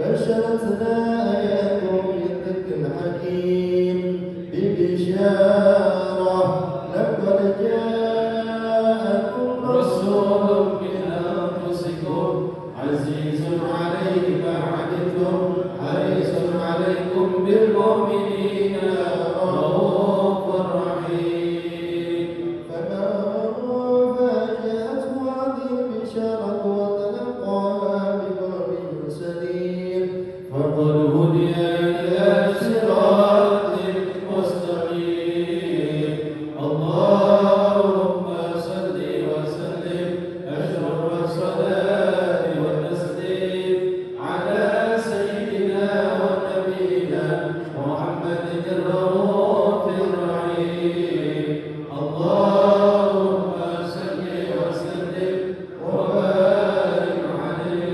بشرتنا آياته بذكر حكيم ببشارة لقد جاءكم رسول من أنفسكم عزيز عليه ما عنتم حريص عليكم بالمؤمنين رؤوف رحيم. فمن فاجأته هذه البشارة وتلقاها بقلب سليم فقد هدي إلى صراط مستقيم. اللهم صل وسلم أشرف الصلاة والتسليم على سيدنا ونبينا محمد الرؤوف الرحيم. اللهم صل وسلم وبارك عليه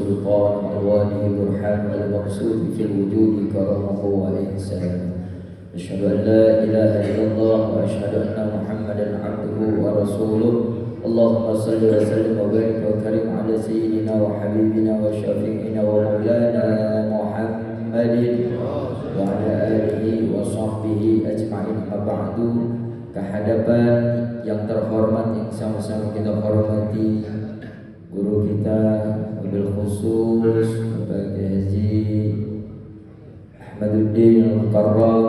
السلطان الوالي برهان المقصود في الوجود كرمه والإحسان. أشهد أن لا إله إلا الله وأشهد أن محمدا عبده ورسوله. اللهم صل وسلم وبارك وكرم على سيدنا وحبيبنا وشفيعنا ومولانا محمد وعلى آله وصحبه أجمعين. Amma ba'du. Kehadapan yang terhormat yang sama-sama kita hormati guru kita, wabil khusus Bapak Haji Ahmaduddin Al-Mukarram,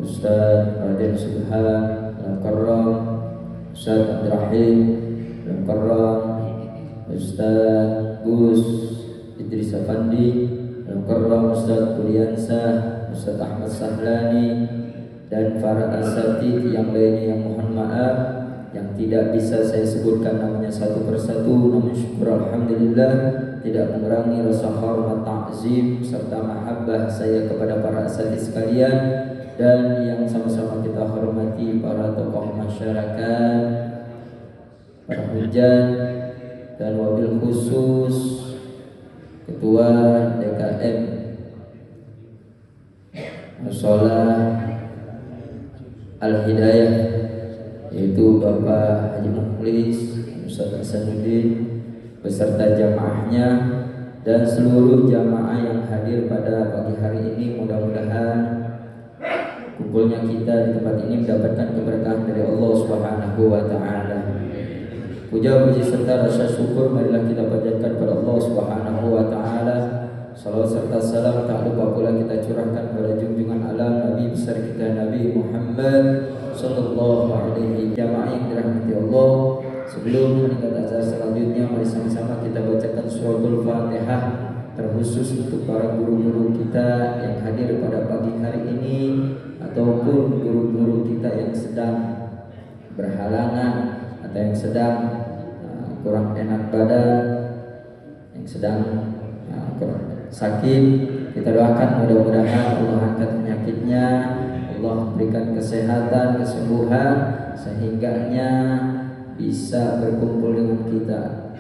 Ustaz Raden Subhan Al-Mukarram, Ustaz Abdurrahim Al-Mukarram, Ustaz Gus Idris Afandi Al-Mukarram, Ustaz Kuliansah, Ustaz Ahmad Sahlani, dan para asatidz yang lainnya yang mohon maaf yang tidak bisa saya sebutkan namanya satu persatu, namun syukur alhamdulillah tidak mengurangi rasa hormat, ta'zim serta mahabbah saya kepada para asatidz sekalian dan yang sama-sama kita hormati para tokoh masyarakat, para hujan, dan wabil khusus Ketua DKM Musola Al-Hidayah, yaitu Bapak Haji Mukhlis, Ustaz Hasanuddin beserta jamaahnya dan seluruh jamaah yang hadir pada pagi hari ini. Mudah-mudahan kumpulnya kita di tempat ini mendapatkan keberkahan dari Allah Subhanahu wa taala. Puja puji serta rasa syukur marilah kita panjatkan kepada Allah Subhanahu wa taala. Salawat serta salam tak lupa pula kita curahkan kepada junjungan alam Nabi besar kita Nabi Muhammad sallallahu alaihi jamaah yang dirahmati Allah. Sebelum meningkat azan selanjutnya, mari sama-sama kita bacakan suratul Fatihah terkhusus untuk para guru-guru kita yang hadir pada pagi hari ini ataupun guru-guru kita yang sedang berhalangan atau yang sedang kurang enak badan, yang sedang kurang sakit. Kita doakan mudah-mudahan Allah angkat penyakitnya, Allah berikan kesehatan, kesembuhan sehingganya bisa berkumpul dengan kita,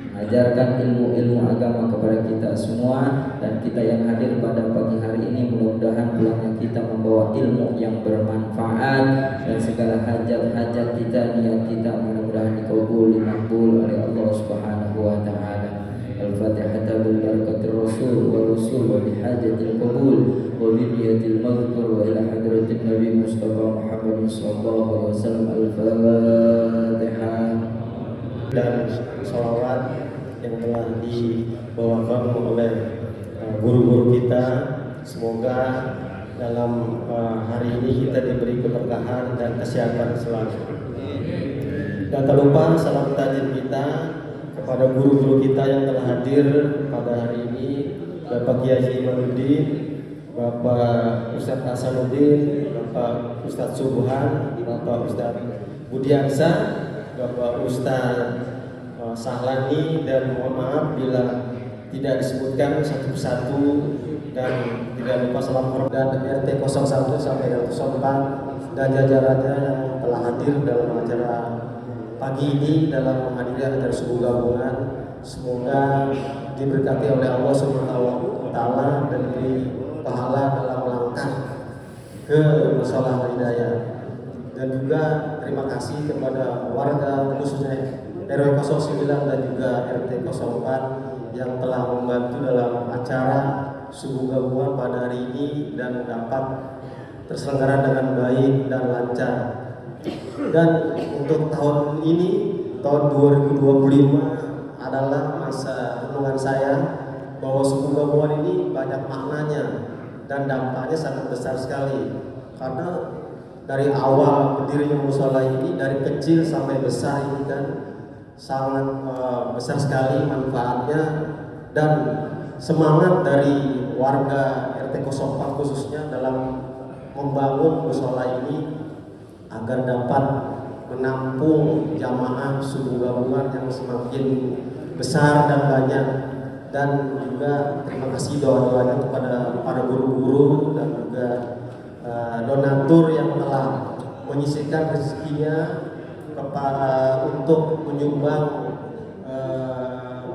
mengajarkan ilmu-ilmu agama kepada kita semua. Dan kita yang hadir pada pagi hari ini mudah-mudahan pulangnya kita membawa ilmu yang bermanfaat dan segala hajat-hajat kita, niat kita mudah-mudahan dikabul, dimaqbul oleh Allah Subhanahu wa taala. Al-Fatihah bil barakatir Rasul wa Rasul wa bihajatil qabul wa bidiyatil maghfur wa ila hadratin Nabi Mustafa Muhammad sallallahu alaihi wasallam. Al-Fatihah. Dan sholawat yang telah dibawakan oleh guru-guru kita, semoga dalam hari ini kita diberi keberkahan dan kesehatan selalu. Dan tak lupa salam takdim kita kepada guru-guru kita yang telah hadir pada hari ini, Bapak Kiai Imanuddin, Bapak Ustaz Hasanuddin, Bapak Ustaz Subhan, Bapak Ustaz Budiansah, Bapak Ustaz Sahlani, dan mohon maaf bila tidak disebutkan satu persatu, dan tidak lupa salam hormat dan RT 01 sampai 04 dan jajarannya yang telah hadir dalam acara pagi ini dalam menghadiri acara subuh gabungan. Semoga diberkati oleh Allah Subhanahu wa taala dan diberi pahala dalam melangkah ke Musola Hidayah. Dan juga terima kasih kepada warga khususnya RW 09 dan juga RT 04 yang telah membantu dalam acara subuh gabungan pada hari ini dan dapat terselenggara dengan baik dan lancar. Dan untuk tahun ini, tahun 2025 adalah masa renungan saya bahwa subuh gabungan ini banyak maknanya dan dampaknya sangat besar sekali. Karena dari awal berdirinya musola ini, dari kecil sampai besar ini kan sangat besar sekali manfaatnya, dan semangat dari warga RT 04 khususnya dalam membangun musola ini agar dapat menampung jamaah subuh gabungan yang semakin besar dan banyak. Dan juga terima kasih doa-doanya kepada para guru-guru dan juga donatur yang telah menyisihkan rezekinya untuk menyumbang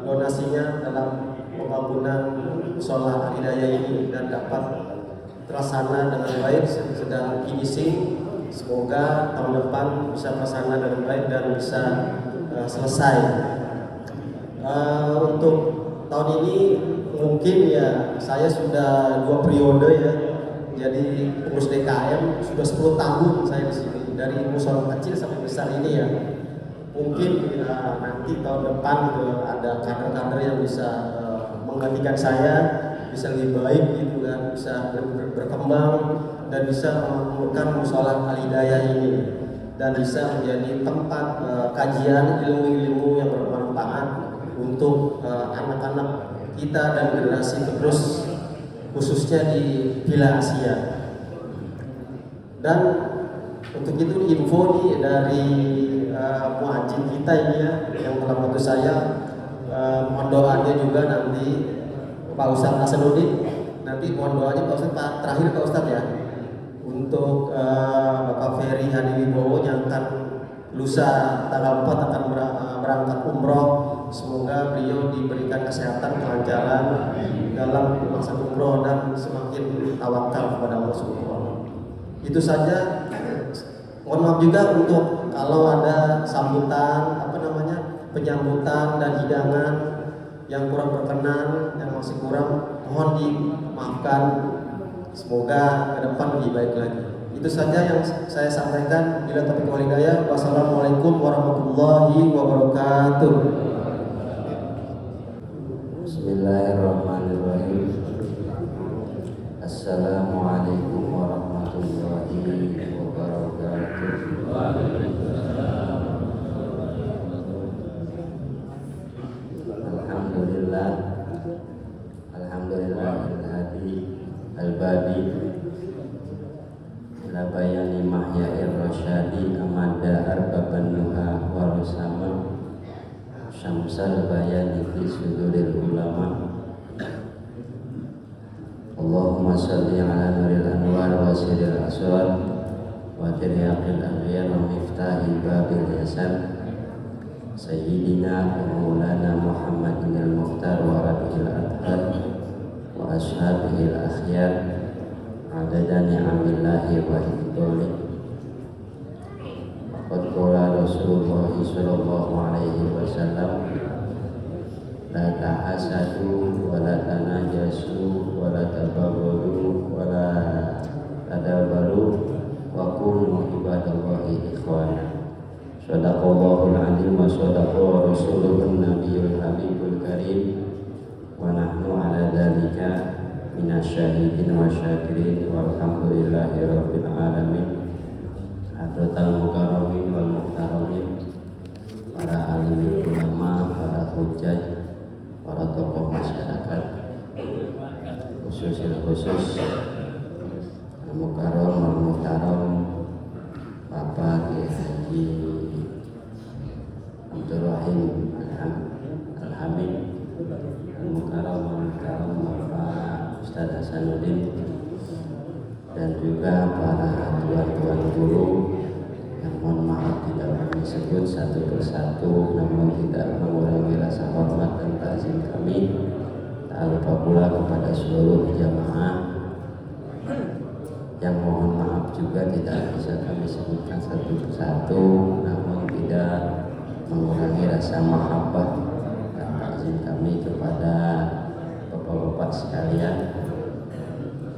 donasinya dalam pembangunan Mushola Al-Hidayah ini dan dapat terlaksana dengan baik, sedang finishing. Semoga tahun depan bisa terlaksana dengan baik dan bisa selesai. Untuk tahun ini mungkin ya saya sudah 2 periode ya, jadi pengurus DKM sudah 10 tahun saya di sini, dari mushola kecil sampai besar ini ya. Mungkin nanti tahun depan ada kader-kader yang bisa menggantikan saya, bisa lebih baik gitu kan, bisa berkembang dan bisa memakmurkan mushola Al-Hidayah ini dan bisa menjadi tempat kajian ilmu-ilmu yang bermanfaat untuk anak-anak kita dan generasi penerus, khususnya di Villa Asia. Dan untuk itu info nih dari muadzin kita ini ya, yang telah membantu saya, mohon doanya juga nanti Pak Ustadz Hasanuddin, nanti mohon doanya Pak Ustadz, terakhir Pak Ustadz ya, untuk Bapak Ferry Hadiwibowo yang akan lusa tanggal 4 akan berangkat umroh. Semoga beliau diberikan kesehatan, kelancaran dalam masa umroh dan semakin tawakal kepada Allah Subhanahu. Itu saja. Mohon maaf juga untuk kalau ada sambutan penyambutan dan hidangan yang kurang berkenan, yang masih kurang, mohon dimaafkan. Semoga ke depan lebih baik lagi. Itu saja yang saya sampaikan. Bila taufiq wal hidayah. Wassalamualaikum warahmatullahi wabarakatuh. Bismillahirrahmanirrahim. Assalamualaikum warahmatullahi wabarakatuh. Alhamdulillah, alhamdulillahil hadi al-badi ila bayani mahya'ir rasyadi amada arbaban nuha wa rusama syamsal bayani fi suduril ulama. Allahumma salli ala nuril anwar wa siril aswar wa tiryaqil aghyar wa miftahil babil yasan Sayyidina wa maulana Muhammadin al-Mukhtar wa rabi'il adhar wa ashabihil akhyar adada ni'amillahi wa hifdolih. Qad qala Rasulullah sallallahu alaihi wasallam, la tahasadu wa la tanajasu wa la tabaghadu wa la tadabaru wa kunu ibadallahi ikhwana. Sadaqallahul azim wa sadaqa rasuluhun nabiyul habibul karim wa nahnu ala dzalika minasyahidin wa syakirin walhamdulillahi rabbil alamin. Hadratal mukarramin wal muhtaramin, para alim ulama, para hujjah, para tokoh masyarakat, khusus al-mukarram wal muhtaram Bapak Kiai Haji Abdul Rahim Al-Hamid, al-mukarram wal muhtaram Bapak Ustadz Hasanuddin, dan juga para tuan-tuan guru yang mohon maaf tidak kami sebut satu persatu, namun tidak mengurangi rasa hormat dan takzim kami. Tak lupa pula kepada seluruh jamaah yang mohon maaf juga tidak bisa kami sebutkan satu persatu, namun tidak mengurangi rasa mahabbah dan takzim kami kepada bapak-bapak sekalian.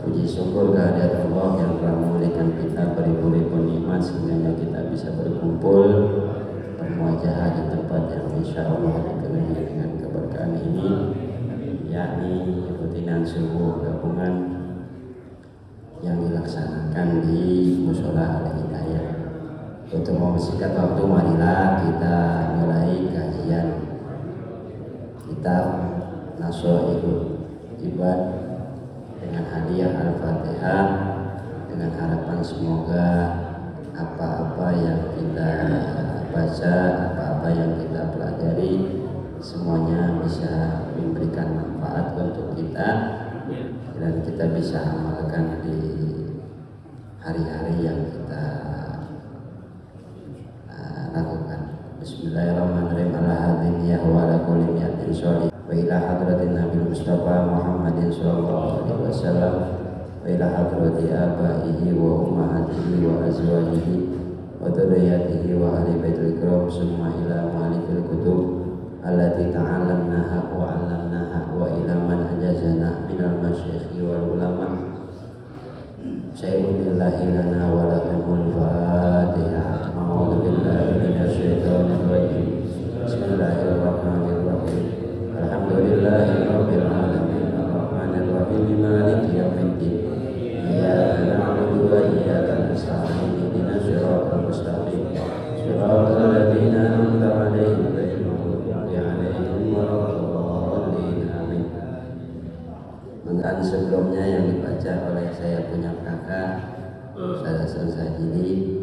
Puji syukur kehadirat Allah yang telah memberikan kita beribu-ribu nikmat sehingga kita bisa berkumpul bermuajahah di tempat yang insya Allah dipenuhi dengan keberkahan ini, yakni rutinan subuh gabungan yang dilaksanakan di Mushola Al-Hidayah. Untuk mempersingkat waktu, marilah kita mulai kajian kitab Nasha'irul Ibad dengan hadiah Al-Fatihah, dengan harapan semoga apa-apa yang kita baca, apa-apa yang kita pelajari, semuanya bisa memberikan manfaat untuk kita dan kita bisa amalkan di hari-hari yang kita lakukan. Bismillahirrahmanirrahim. Ala hadin ya wa ala kulli niyatin sholih wa ila hadratin nabil mustafa Muhammadin sallallahu alaihi wasallam wa ila hadrati abaihi wa ummahatihi wa azwajihi wa dzurriyyatihi wa ahli baitil kiram summa ila mu'allifil kutub allati ta'allamnaha wa 'allamnaha wa ila man ajazana minal masyayikh wal ulama syai'un lillahi lana wa lakumul fatihah. A'udzu billahi minasyaitonir rajim. Bismillahirrahmanirrahim. Alhamdulillahirabbil alamin arrahmanir rahim maliki yaumiddin. Iyyaka na'budu wa iyyaka nasta'in ihdinas siratal mustaqim. Shiratal ladzina an'amta 'alaihim ghairil maghdubi 'alaihim waladdallin. Amin. Mengkan sebelumnya yang dibaca oleh saya punya kakak Ustaz Hasan Sajili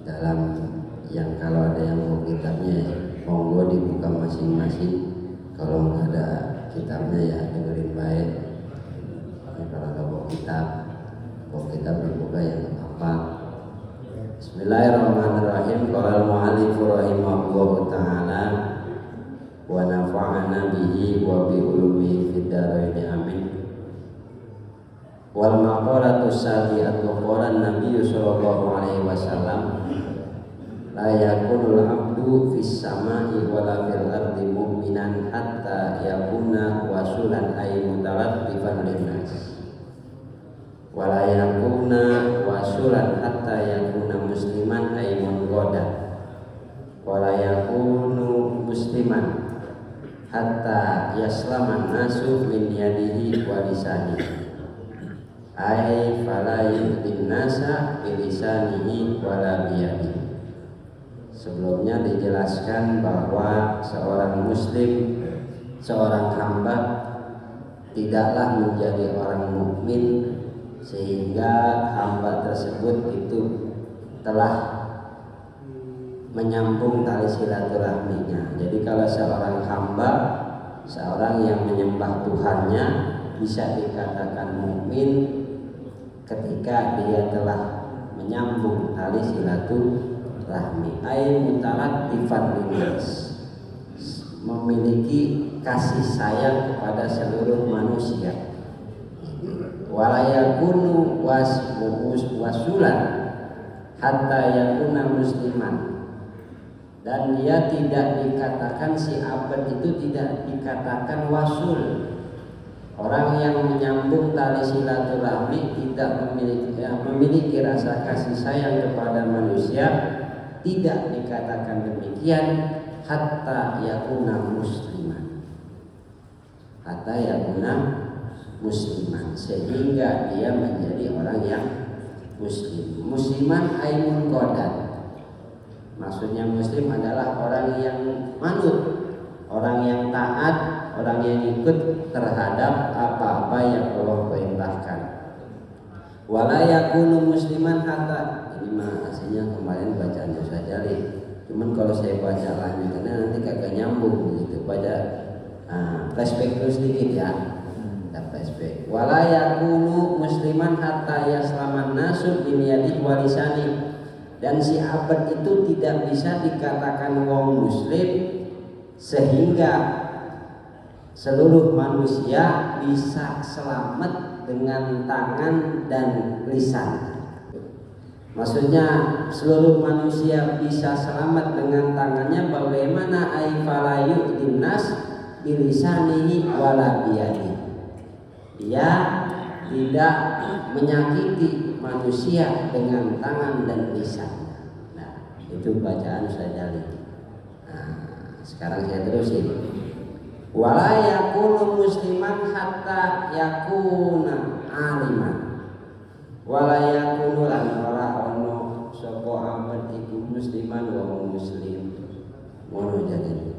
dalam yang kalau ada yang mau kitabnya monggo dibuka masing-masing, kalau nggak ada kitabnya ya dengerin baik. Kalau nggak mau kitab dibuka ya nggak apa-apa. Bismillahirrahmanirrahim. Qala al-mu'allif rahimahullahu ta'ala wa nafa'ana bihi wa bi ulumihi fid dharain amin. Wal maqalatu sabi'atu qala an-nabiy sallallahu alaihi wasallam la yakunul abdu fis samai wala fil ardi mu'minan hatta yakuna wasulan ay mutalattifan linnas wala yakuna wasulan hatta yakuna musliman ay munqadan wala yakunu musliman hatta yaslaman nasu min yadihi wa lisanihi ay fala yudin nasa bilisanihi wala biyadihi. Sebelumnya dijelaskan bahwa seorang muslim, seorang hamba tidaklah menjadi orang mukmin sehingga hamba tersebut itu telah menyambung tali silaturahminya. Jadi kalau seorang hamba, seorang yang menyembah Tuhannya bisa dikatakan mukmin ketika dia telah menyambung tali silaturahmi. Ay mutalattifan linnas, memiliki kasih sayang kepada seluruh manusia. Walayakunu wasulan hatta yakuna musliman, dan dia tidak dikatakan si abad itu tidak dikatakan wasul. Orang yang menyambung tali silaturahmi tidak memiliki rasa kasih sayang kepada manusia, tidak dikatakan demikian hatta yakuna musliman, hatta yakuna musliman, sehingga dia menjadi orang yang muslim. Musliman aimun qadan, maksudnya muslim adalah orang yang manut, orang yang taat, orang yang ikut terhadap apa-apa yang Allah perintahkan. Wala yakunu musliman hatta, ini mah aslinya kemarin bacaannya saja nih. Cuman kalau saya baca lanjutannya nanti kagak nyambung gitu. Baca flashback dulu sedikit ya. Ada flashback. Wala yakunu musliman hatta yaslaman nasu bin yadihi wa lisani, dan si abad itu tidak bisa dikatakan wong muslim sehingga seluruh manusia bisa selamat dengan tangan dan lisan. Maksudnya seluruh manusia bisa selamat dengan tangannya, bagaimana ay falayu dinas bilisanihi wala biyadihi. Dia tidak menyakiti manusia dengan tangan dan lisan. Nah, itu bacaan saya. Nah, sekarang saya terusin. Wala yakunu musliman hatta yakuna aliman. Wala yakunu lan ora ono sapa amat iku musliman wa muslim. Ngono jadi.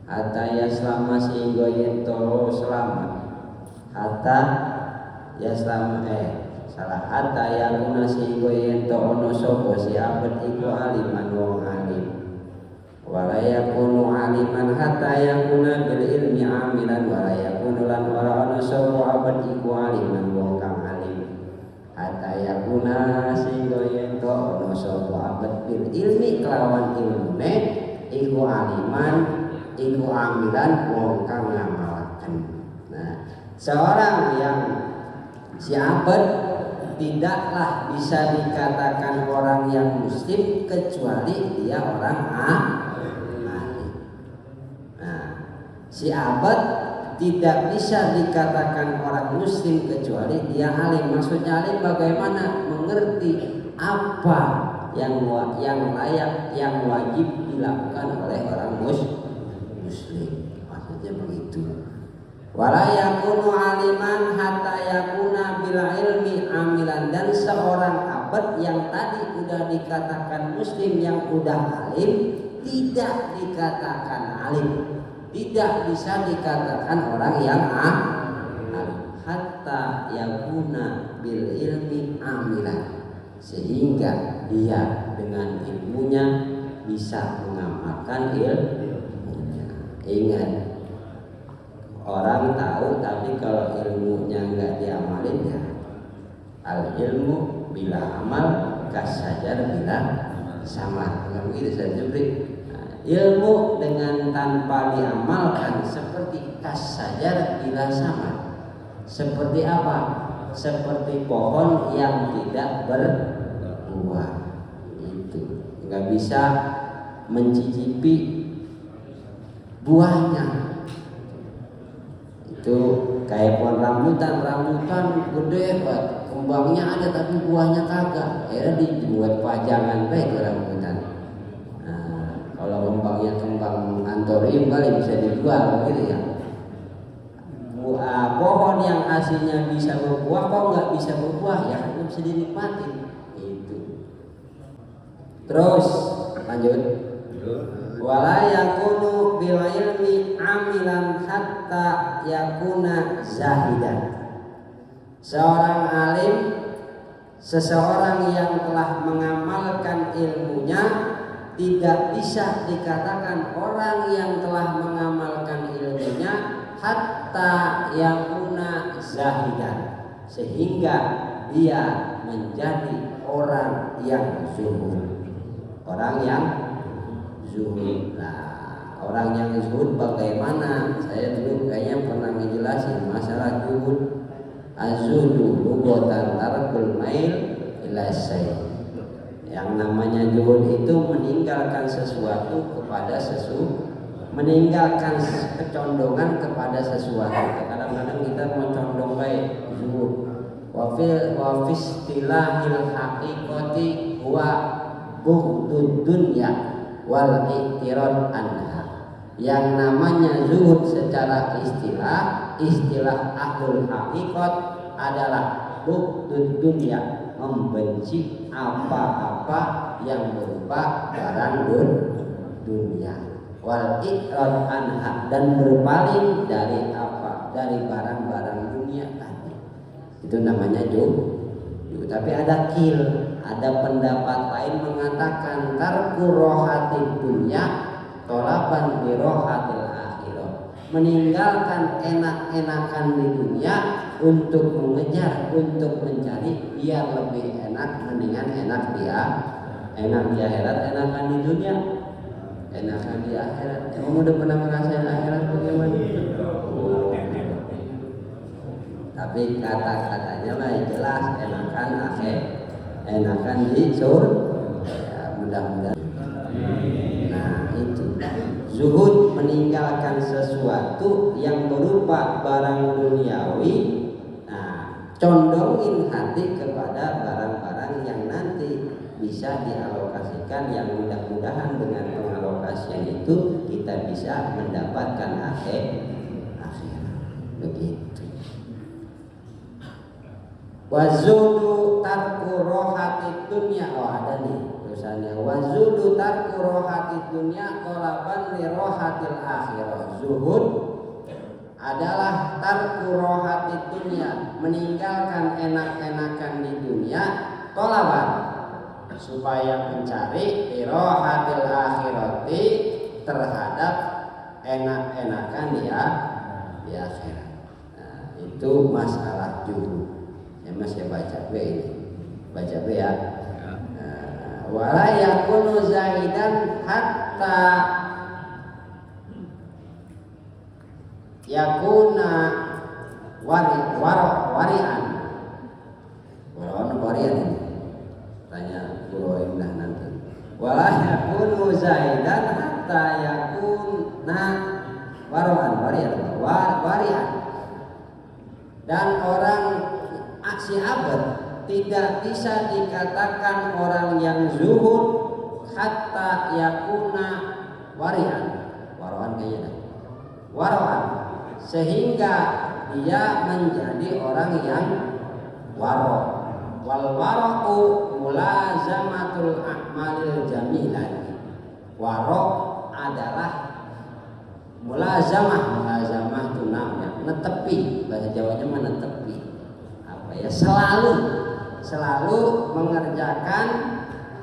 Hatta yaslama sehingga yen to selamat. Hatta yaslama hatta yakuna sehingga yen to ono sapa si abad iku aliman wong alim. Wala yakunu aliman hatta yakuna bil ilmi amilan. Wala yakunu lan ora ana sapa abad iku aliman wong kang alim. Hatta yakuna sehingga yen to ana sapa abad bil ilmi kelawan ilmune iku aliman iku amilan wong kang ngamalaken. Nah, Seorang yang si abad tidaklah bisa dikatakan orang yang muslim kecuali dia orang alim. Nah, si abad tidak bisa dikatakan orang muslim kecuali dia alim. Maksudnya alim bagaimana? Mengerti apa yang layak, yang wajib dilakukan oleh orang muslim. Maksudnya begitu. Wala yakunu aliman hatta yakuna bil ilmi amilan, dan seorang abad yang tadi udah dikatakan muslim, yang udah alim, tidak dikatakan alim, tidak bisa dikatakan orang yang alim hatta yakuna bil ilmi amilan, sehingga dia dengan ilmunya bisa mengamalkan ilmunya. Ingat, orang tahu tapi kalau ilmunya nggak diamalin ya al ilmu bila amal kasajar bila sama. Begitu saya jubri. Ilmu dengan tanpa diamalkan seperti kasajar bila sama. Seperti apa? Seperti pohon yang tidak berbuah. Itu nggak bisa mencicipi buahnya. Itu kayak pohon rambutan gede banget, kembangnya ada tapi buahnya kagak. Akhirnya dibuat pajangan baik rambutan. Nah, kalau kembangnya kembang antorium kali bisa dijual gitu ya. Pohon yang aslinya bisa berbuah kok nggak bisa berbuah, ya nggak bisa dinikmati. Itu. Terus lanjut. Wala yakunu bil ilmi amilan hatta yakuna zahidan. Seorang alim, seseorang yang telah mengamalkan ilmunya, tidak bisa dikatakan orang yang telah mengamalkan ilmunya hatta yakuna zahidan, sehingga dia menjadi orang yang zuhud. Orang yang zuhud. Nah, orang yang zuhud bagaimana? Saya dulu kayaknya pernah ngejelasin masalah zuhud. Az-zuhdu lughatan tarkul mail ila syai'. Yang namanya zuhud itu meninggalkan sesuatu kepada meninggalkan kecondongan kepada sesuatu. Kadang-kadang kita mau condong baik zuhud. Wa fi istilahil haqiqati huwa bughdud dunya wal iktirad anha. Yang namanya zuhud secara istilah ahlul hakikat adalah bughdud dunya, membenci apa-apa yang berupa barang dunia, wal iktirad anha, dan berpaling dari barang-barang dunia tadi. Itu namanya zuhud. Tapi ada ada pendapat lain mengatakan tarku rohatid dunya tolaban bi rohatil akhirah, meninggalkan enak-enakan di dunia untuk mengejar, untuk mencari biar lebih enak, mendingan enak di akhirat, enakan di dunia, enakan di akhirat. Kamu udah pernah ngerasain akhirat bagaimana? Tapi kata-katanya mah jelas, enakan di surga, mudah-mudahan. Nah, itu zuhud, meninggalkan sesuatu yang berupa barang duniawi. Nah, condongin hati kepada barang-barang yang nanti bisa dialokasikan, yang mudah-mudahan dengan pengalokasian itu kita bisa mendapatkan akhirat. Begitu. Wazudu tarku rohati dunya. Oh, ada nih tulisannya. Wazudu tarku rohati dunya qolaban li rohatil akhirah. Zuhud adalah tarku rohati dunya, meninggalkan enak-enakan di dunia, qolaban, supaya mencari li rohatil akhirati, terhadap enak-enakan di akhirat. Nah, itu masalah zuhud. Ya, Mas, ya baca B ini. Baca B ya. Wala yakunu zaidan hatta yakuna warian. Warian ini. Tanya guru Indah nanti. Wala yakunu zaidan hatta yakuna warian. Dan orang aksi abad tidak bisa dikatakan orang yang zuhud hatta yakuna warian sehingga dia menjadi orang yang waro. Wal wara'u mulazamatul a'malil jamilah. Waro adalah mulazamah itu namanya netepi, bahasa Jawanya menetepi. Selalu mengerjakan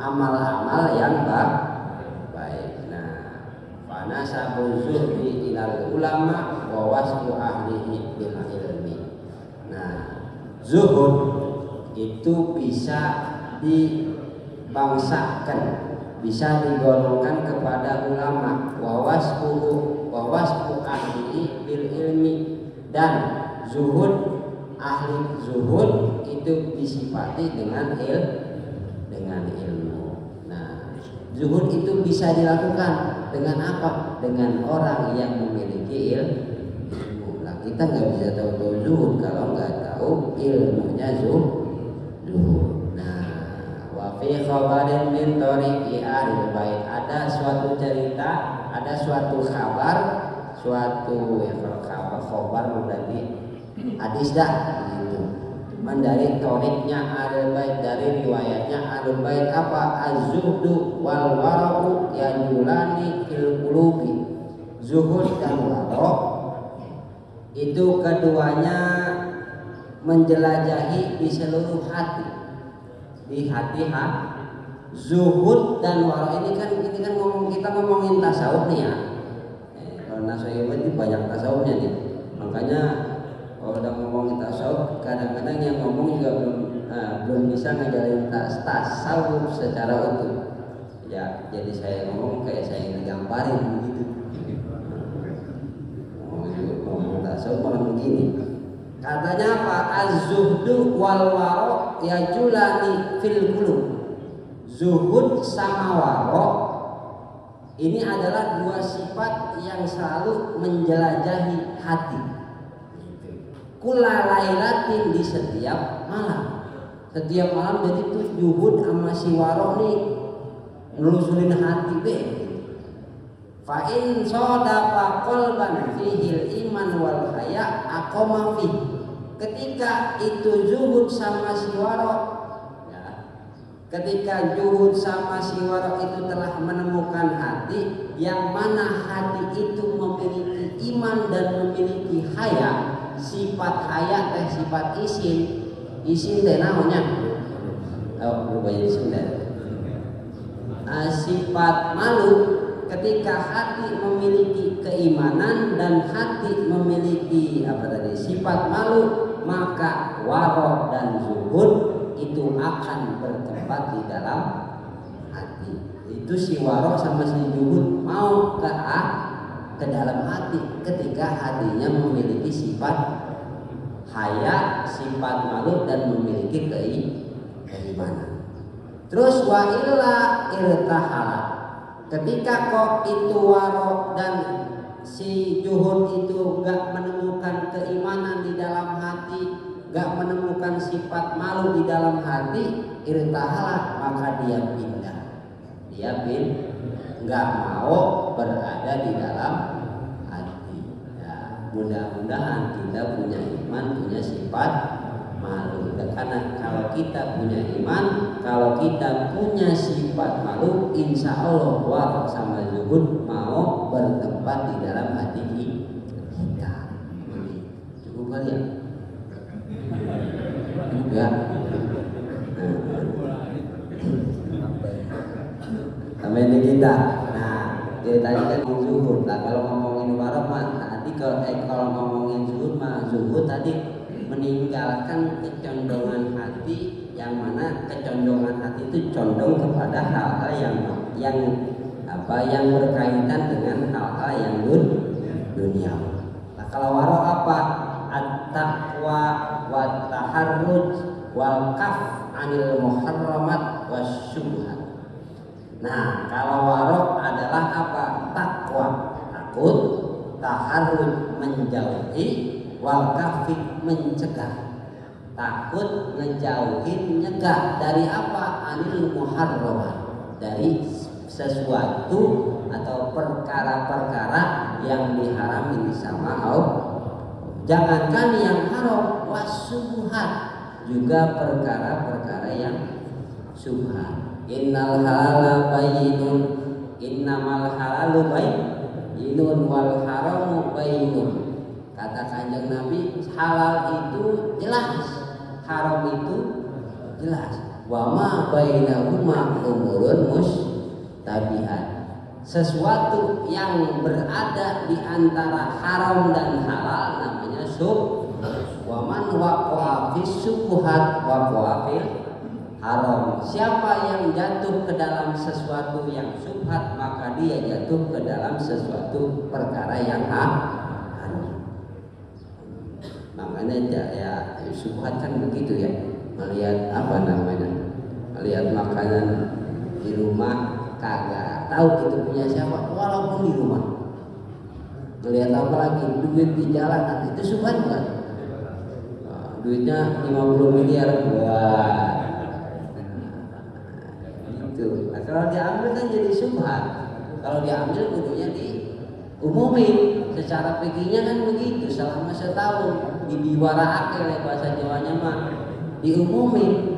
amal-amal yang baik. Nah, fana sabun zuhdi ilal ulama wa wasfu ahlihi bil ilmi. Nah, zuhud itu bisa dibangsakan, bisa digolongkan kepada ulama, wa wasfu ahlihi bil ilmi, dan ahli zuhud itu disifati dengan ilmu. Nah, zuhud itu bisa dilakukan dengan apa? Dengan orang yang memiliki ilmu. Nah, kita nggak bisa tahu zuhud kalau nggak tahu ilmunya zuhud. Nah, wa fi khabarin min tariqi ahlil bait, ada suatu cerita, ada suatu kabar, khabar berarti hadis dah gitu. Dari toriknya Ahlul Bait, dari riwayatnya Ahlul Bait apa? Az-zuhdu wal wara'u yajulani fil qulubi. Zuhud dan wara' itu keduanya menjelajahi di seluruh hati. Di hati zuhud dan wara' ini kan kita ngomongin tasawuf nih ya. Kalau tasawuf itu banyak tasawufnya nih. Makanya kalau udah ngomongin tasawuf, kadang-kadang yang ngomong juga belum bisa ngejalin tasawuf secara utuh. Ya, jadi saya ngomong kayak saya ngegambarin gitu. Ngomong tasawuf malah begini. Katanya apa? Az-zuhdu wal wara' yajulani fil qulub. Zuhud sama wara' ini adalah dua sifat yang selalu menjelajahi hati. Kula lailatin, di setiap malam. Setiap malam jadi tuh zuhud sama si waro nih nelusurin hati deh. Fa in sadaqa qalban fihil iman wal haya aqama fi. Ketika itu zuhud sama si waro, ya, ketika zuhud sama si waro itu telah menemukan hati yang mana hati itu memiliki iman dan memiliki haya. Sifat haya teh sifat isin teh namanya berubah Sunda. Sifat malu, ketika hati memiliki keimanan dan hati memiliki sifat malu, maka waro dan zuhud itu akan bertempat di dalam hati. Itu si waro sama si zuhud mau ke dalam hati ketika hatinya memiliki sifat haya, sifat malu, dan memiliki keimanan. Terus wa illa irtahala, ketika kok itu waro dan si juhud itu gak menemukan keimanan di dalam hati, gak menemukan sifat malu di dalam hati, irtahala, maka dia pindah. Dia gak mau berada di dalam hati. Ya, mudah-mudahan kita punya iman, punya sifat malu. Karena kalau kita punya iman, kalau kita punya sifat malu, insya Allah waro sama zuhud mau bertempat di dalam hati kita. Cukup kali ya? Ya. Sampai ini kita. Nah, dari tadi kan zuhud. Nah, kalau ngomongin waro mah tadi kalau ngomongin zuhud mah zuhud tadi meninggalkan kecondongan hati, yang mana kecondongan hati itu condong kepada hal-hal yang berkaitan dengan hal-hal yang dunia. Nah, kalau waro apa? afwa wa taharruj wal kaf anil muharramat wasyubhat. Nah, kalau warok adalah apa? Takwa, takut, taharruj menjauhi, wal kafi mencegah. Takut, ngejauhin, nyegah dari apa? Anil muharramat, dari sesuatu atau perkara-perkara yang diharami sama Allah. Jangankan yang haram, wasyubhat, juga perkara-perkara yang syubhat. Innal halala bayyinun, innamal halalu bayyinun wal haramu bayyinun. Kata Kanjeng Nabi, halal itu jelas, haram itu jelas. Wa ma bainahuma umurun mustabihat. Sesuatu yang berada di antara haram dan halal namanya syubhat. Wa man waqa'a fi syubhat waqa'a fil haram. Siapa yang jatuh ke dalam sesuatu yang syubhat, maka dia jatuh ke dalam sesuatu perkara yang haram. Makanya ya syubhat kan begitu ya. Melihat apa namanya? Melihat makanan di rumah kagak tahu itu punya siapa, walaupun di rumah. Melihat apa lagi? Duit di jalan, itu syubhat bukan? Duitnya 50 miliar, wah. Gitu. Nah, kalau diambil kan jadi syubhat. Kalau diambil kudunya diumumin. Secara fikihnya kan begitu, selama setahun dibiwaraake oleh bahasa Jawanya mah diumumin.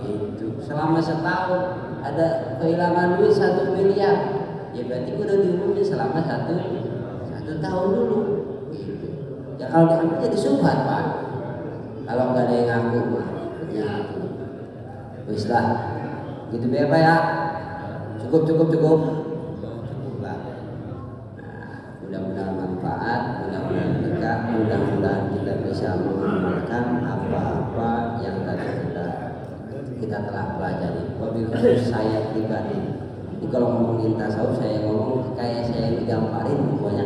Gitu. Selama setahun ada kehilangan duit 1 miliar, ya berarti kudu diumumin selama satu tahun dulu. Gitu. Ya kalau diambil jadi syubhat, Pak. Kalau nggak ada yang ngaku mah, ya wis lah. Gitu ya Pak ya. Cukup lah. Nah, mudah-mudahan manfaat, mudah-mudahan berkah, mudah-mudahan kita bisa mengamalkan apa-apa yang tadi kita telah pelajari. Wabil khusus saya pribadi. Jadi kalau ngomongin tasawuf, saya ngomong kayak saya digamparin pokoknya.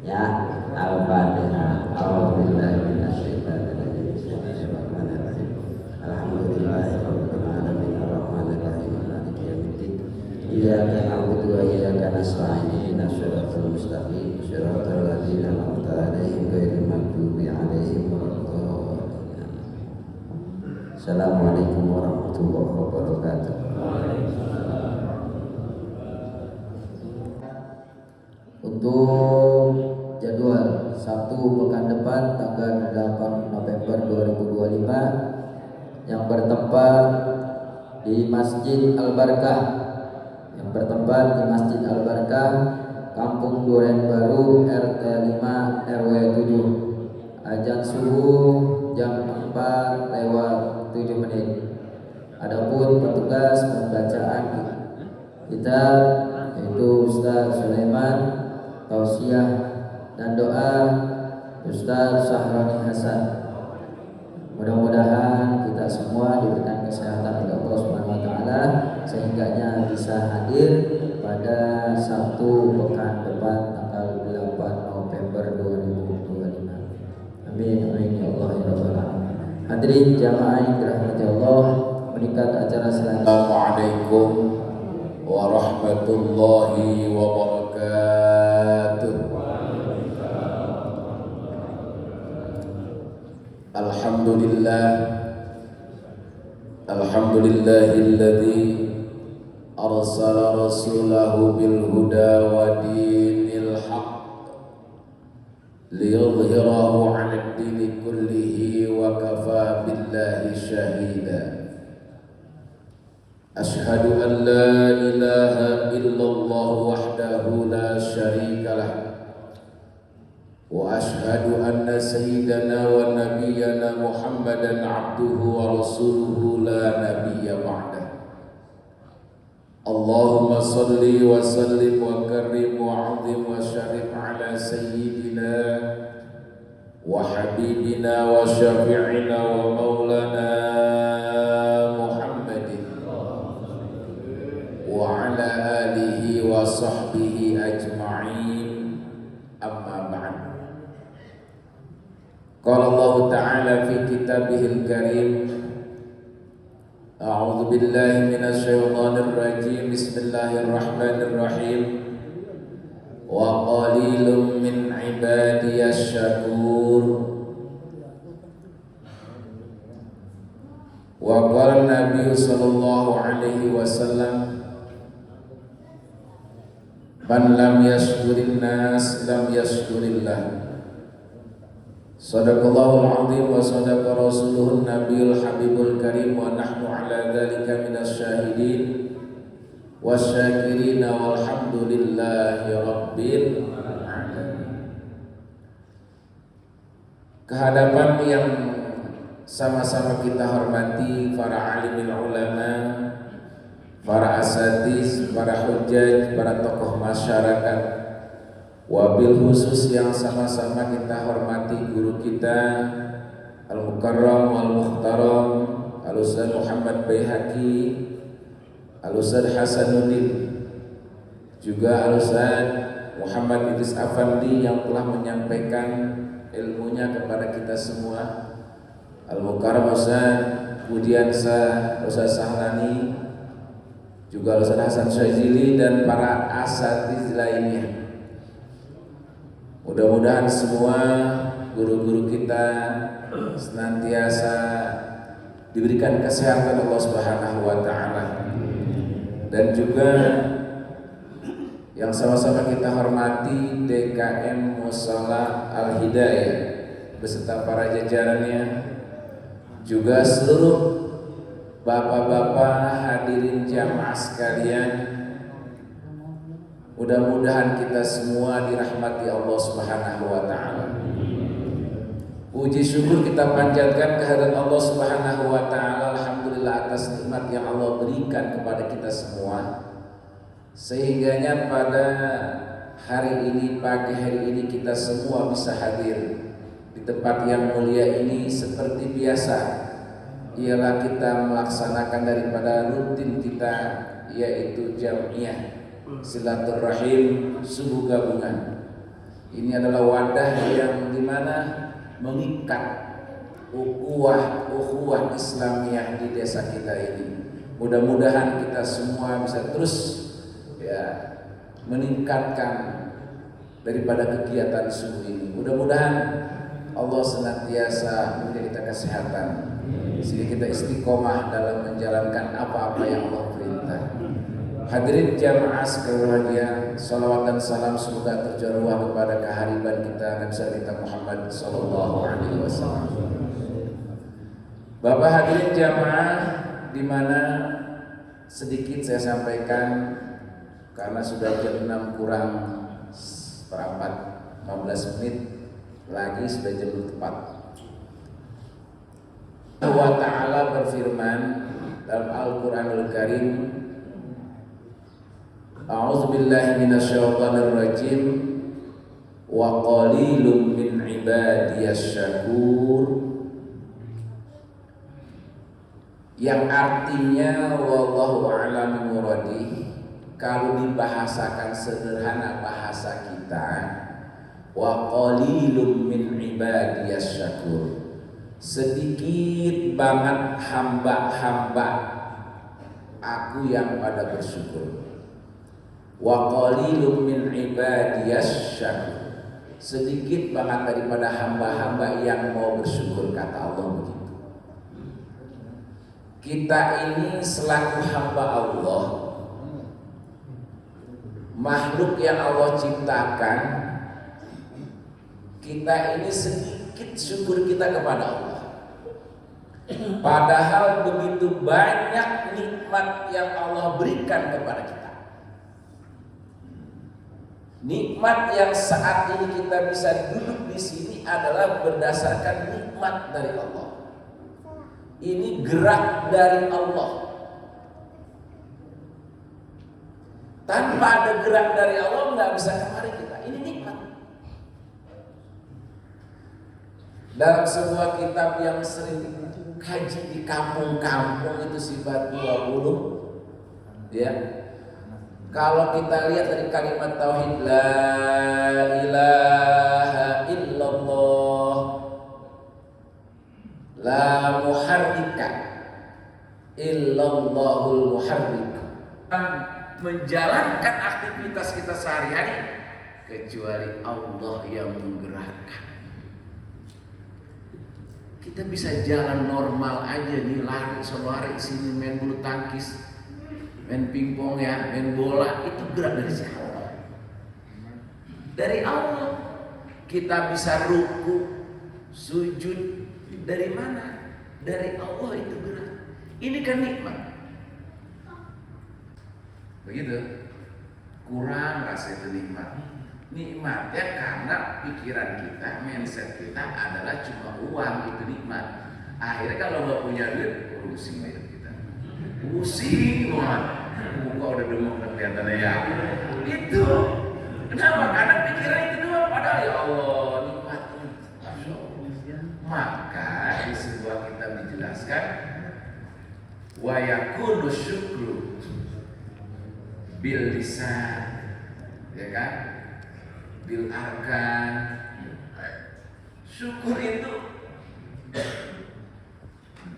Ya, Al-Fatihah. Alhamdulillah. Iyyaka na'budu wa iyyaka nasta'in ihdinas siratal mustaqim siratal ladzina an'amta 'alaihim ghairil maghdubi 'alaihim waladdallin. Assalamualaikum warahmatullahi wabarakatuh. Untuk jadwal Sabtu pekan depan tanggal 8 November 2025 yang bertempat di Masjid Al-Barkah, Kampung Duren Baru, RT 5 RW 7. Azan subuh jam 4:07. Adapun petugas pembacaan kita yaitu Ustaz Sulaiman, tausiah dan doa Ustaz Sahroni Hasan. Mudah-mudahan kita semua diberikan kesehatan oleh Allah Subhanahu wa taala sehingganya bisa hadir pada Sabtu pekan depan tanggal 8 November 2025. Amin amin ya Allah ya rabbal alamin. Hadirin jamaah yang dirahmati Allah, meningkat acara selanjutnya. Assalamualaikum warahmatullahi wabarakatuh. Alhamdulillahilladzi arsala rasulahu bil huda wa dinil haqq liyudhhirahu 'ala ad-dini kullihi wa kafa billahi shahida. Ashhadu an la ilaha illallah wahdahu la syarika lah wa ashhadu anna sayyidana wa nabiyyana Muhammadan abduhu wa rasuluhu la nabiyya ba'dah. Allahumma salli wa sallim wa karrim wa 'azim wa syarif ala sayyidina wa habibina wa syafi'ina wa maulana Muhammadin wa ala alihi wa sahbihi ajma'in. Amma ba'd. Qala kitabihil karim. A'udzu billahi minasyaitonir rajim. Bismillahirrahmanirrahim. Wa qalilum min ibadiyasy syakur. Wa qala Nabi sallallahu alaihi wasallam, man lam yashkurin nas lam yashkurillah. Sadaqallahul azim wa sadaqa rasuluhun nabiyul habibul karim wa nahnu ala dzalika minasy syahidin wasyakirin walhamdulillahi rabbil alamin. Kehadapan yang sama-sama kita hormati para alimul ulama, para asatiz, para hujjaj, para tokoh masyarakat, wabil khusus yang sama-sama kita hormati guru kita Al-Mukarram Wal-Mukhtaram Al-Ustaz Muhammad Baihaqi, Al-Ustaz Hasanuddin, juga Al-Ustaz Muhammad Idris Afandi yang telah menyampaikan ilmunya kepada kita semua. Al-Mukarram Ustaz Budiansa, Ustaz Sahlani, juga Ustaz Hasan Syazili dan para asatiz lainnya. Mudah-mudahan semua guru-guru kita senantiasa diberikan kesehatan Allah Subhanahu wa taala. Dan juga yang sama-sama kita hormati DKM Mushola Al-Hidayah beserta para jajarannya, juga seluruh bapak-bapak hadirin jamaah sekalian. Mudah-mudahan kita semua dirahmati Allah Subhanahu wa taala. Puji syukur kita panjatkan kehadirat Allah Subhanahu wa taala, alhamdulillah atas nikmat yang Allah berikan kepada kita semua. Sehingganya pada hari ini, pagi hari ini, kita semua bisa hadir di tempat yang mulia ini seperti biasa. Ialah kita melaksanakan daripada rutin kita, yaitu jam'iyah silaturahim subuh gabungan. Ini adalah wadah yang dimana mengikat ukhuwah Islamiyah di desa kita ini. Mudah-mudahan kita semua bisa terus meningkatkan daripada kegiatan subuh ini. Mudah-mudahan Allah senantiasa memberi kita kesehatan sehingga kita istiqomah dalam menjalankan apa-apa yang Allah perintah. Hadirin jamaah sekalian, salawat dan salam semoga tercurah kepada kehariban kita Nabi kita Muhammad sallallahu alaihi wasallam. Bapak hadirin jamaah, di mana sedikit saya sampaikan karena sudah jam 6 kurang seperempat, 15 menit lagi sudah jam tepat. Allah Ta'ala berfirman dalam Al-Quranul Karim, A'udzu billahi minasyaitonir rajim, wa qalilum min ibadiyasy syakur, yang artinya wallahu a'lam muradi. Kalau dibahasakan sederhana bahasa kita, wa qalilum min ibadiyasy syakur, sedikit banget hamba-hamba aku yang pada bersyukur. Wa qalilum min ibadiyasy syakur, sedikit banget daripada hamba-hamba yang mau bersyukur, kata Allah begitu. Kita ini selaku hamba Allah, makhluk yang Allah ciptakan, kita ini sedikit syukur kita kepada Allah. Padahal begitu banyak nikmat yang Allah berikan kepada kita. Nikmat yang saat ini kita bisa duduk di sini adalah berdasarkan nikmat dari Allah. Ini gerak dari Allah. Tanpa ada gerak dari Allah nggak bisa kemari kita. Ini nikmat. Dalam sebuah kitab yang sering kaji di kampung-kampung itu sifat 20, ya. Kalau kita lihat dari kalimat tauhid la ilaha illallah, La muharrika illallahul muharrik. Menjalankan aktivitas kita sehari-hari kecuali Allah yang menggerakkan. Kita bisa jalan normal aja nih, lari sore sini, main bulu tangkis, main pingpong ya, main bola, itu gerak dari siapa? Dari Allah. Kita bisa ruku, sujud, dari mana? Dari Allah itu gerak. Ini kan nikmat. Begitu. Kurang rasa itu nikmat. Nikmatnya karena pikiran kita, mindset kita adalah cuma uang, itu nikmat. Akhirnya kalau nggak punya duit, pusing hidup kita. Pusing banget. Muka udah demam dan kelihatannya ya. Itu. Kenapa? Karena pikiran itu doang. Padahal ya Allah, nikmat ini. Maka di sebuah kitab dijelaskan, wa yakunu syukru bil lisan, ya kan? Bil arkan. Syukur itu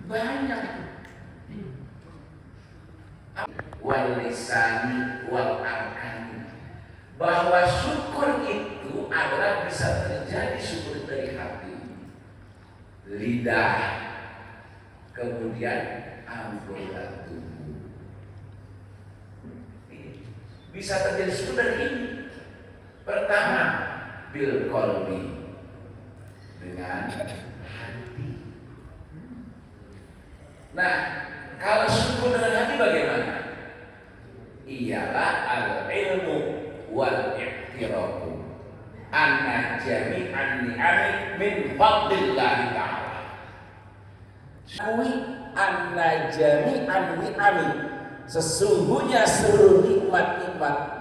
banyak. Wal lisani wal arkan. Bahwa syukur itu adalah bisa terjadi syukur dari hati, lidah, kemudian anggota tubuh. Bisa terjadi syukur dari ini. Pertama, bil qalbi, dengan hati. Nah, kalau syukur dengan hati bagaimana? Ialah al-ilmu wal i'tirafu anna jami'an ni'ami min fadlillahi ta'ala. Syukuri anna jami'an ni'ami, sesungguhnya seluruh nikmat-nikmat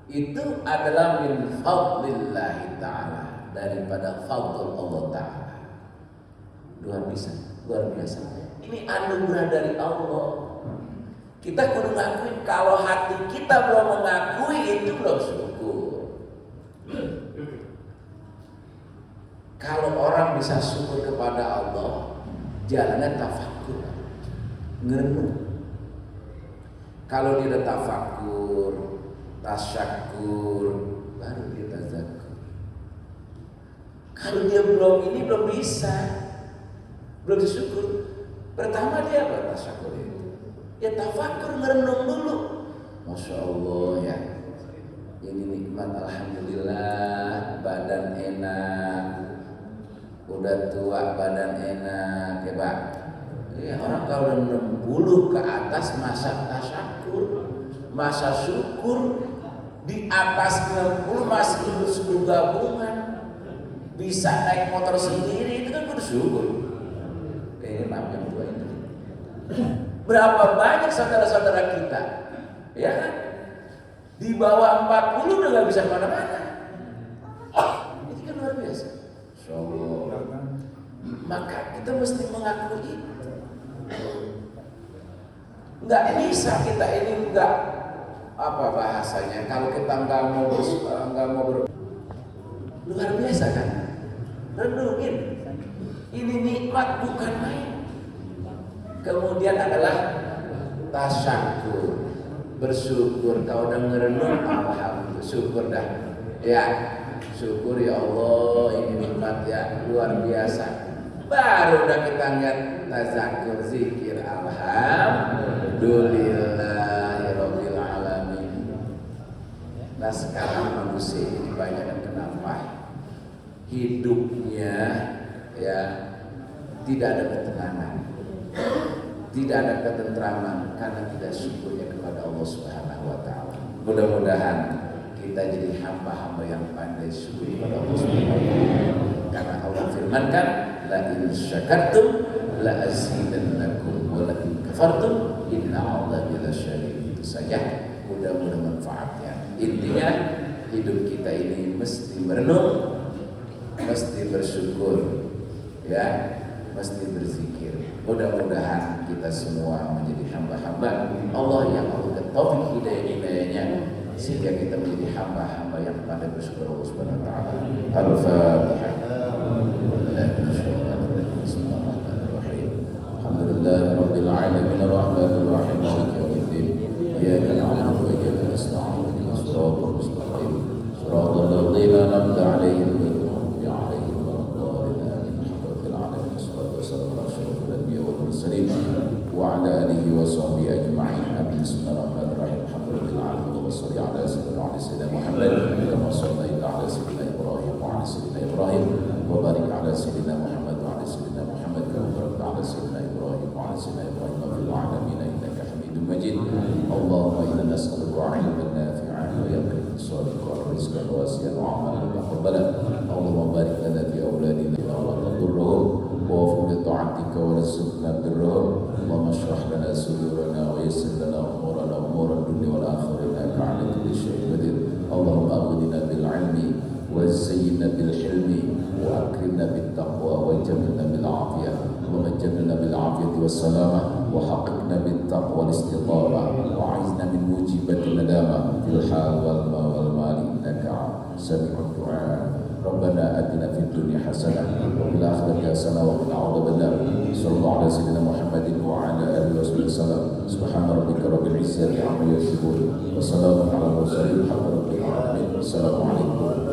itu adalah min fadlillahi ta'ala, daripada fadl Allah ta'ala. Luar biasa. Ini anugerah dari Allah. Kita kudu ngakuin. Kalau hati kita belum mengakui, itu belum syukur. Kalau orang bisa syukur kepada Allah, jalannya tafakur, ngerenung. Kalau dia ada tafakur, tasyakur, baru dia tazakur. Kalau dia belum bisa, belum syukur. Pertama dia apa? Tasyakur itu. Ya tafakur, merenung dulu. Masya Allah ya, ini nikmat, alhamdulillah, badan enak, udah tua badan enak ya Pak. Ya, orang kalau 60 ke atas masa tasyakur, masa syukur. Di atas 60 masih hidup gabungan, bisa naik motor sendiri, itu kan bersyukur. Kayaknya maaf yang tua itu. Berapa banyak saudara-saudara kita, ya kan? Di bawah 40 udah gak bisa kemana-mana. Ini kan luar biasa. Maka kita mesti mengakui itu. Nggak bisa kita ini nggak apa bahasanya. Kalau kita nggak mau luar biasa kan? Renungin. Ini nikmat bukan main. Kemudian adalah tasyakur, bersyukur. Kau udah ngerenung, alhamdulillah, syukur dah. Ya, syukur ya Allah, ini nikmat ya, luar biasa. Baru udah kita lihat tazakur, zikir, alhamdulillahirabbil alamin. Nah sekarang manusia ini banyak kenapa hidupnya ya tidak ada ketenangan, tidak ada ketentraman karena tidak syukurnya kepada Allah Subhanahu wa taala. Mudah-mudahan kita jadi hamba-hamba yang pandai syukur kepada Allah Subhanahu wa taala. Karena Allah firmankan, la in syakartum la azidannakum wa la in kafartum inna 'adzabi lasyadid. Itu saja, mudah-mudahan manfaatnya. Intinya hidup kita ini mesti merenung, mesti bersyukur, ya, mesti berzikir. Mudah-mudahan kita semua menjadi hamba-hamba Allah yang Allah taufik hidayahnya, sehingga kita menjadi hamba-hamba yang pandai bersyukur Allah Subhanahu wa taala. Al-Fatihah. وعلى آله وصحبه أجمعين. آمين. بسم الله الرحمن الرحيم. الحمد لله العالمين والصلاة على سيدنا محمد كما صليت على سيدنا إبراهيم وعلى سيدنا إبراهيم وبارك على سيدنا محمد وعلى سيدنا محمد كما باركت على سيدنا إبراهيم وعلى سيدنا إبراهيم في العالمين إنك حميد مجيد. اللهم إنا نسألك علما نافعا ويقينا صادقا ورزقا واسعا وعملا متقبلا. اللهم بارك لنا في أولادنا ولا تضرهم ووفق لطاعتك ورزقنا برهم. اللهم اشرح لنا صدورنا ويسر لنا أمورنا أمور الدنيا والآخرة إنك على كل شيء قدير. اللهم أغننا بالعلم وزينا بالحلم وأكرمنا بالتقوى وجملنا بالعافية. اللهم جملنا بالعافية والسلامة وحققنا بالتقوى والاستقامة وأعذنا من موجبات الندامة في الحال والمال إنك سميع الدعاء. ربنا آتنا في الدنيا حسنة وفي الآخرة حسنة وقنا عذاب النار. صلى الله على سيدنا محمد وعلى آله وصحبه وسلم. سبحان ربك رب العزة عما يصفون وسلام على المرسلين الحمد لله رب العالمين. السلام عليكم.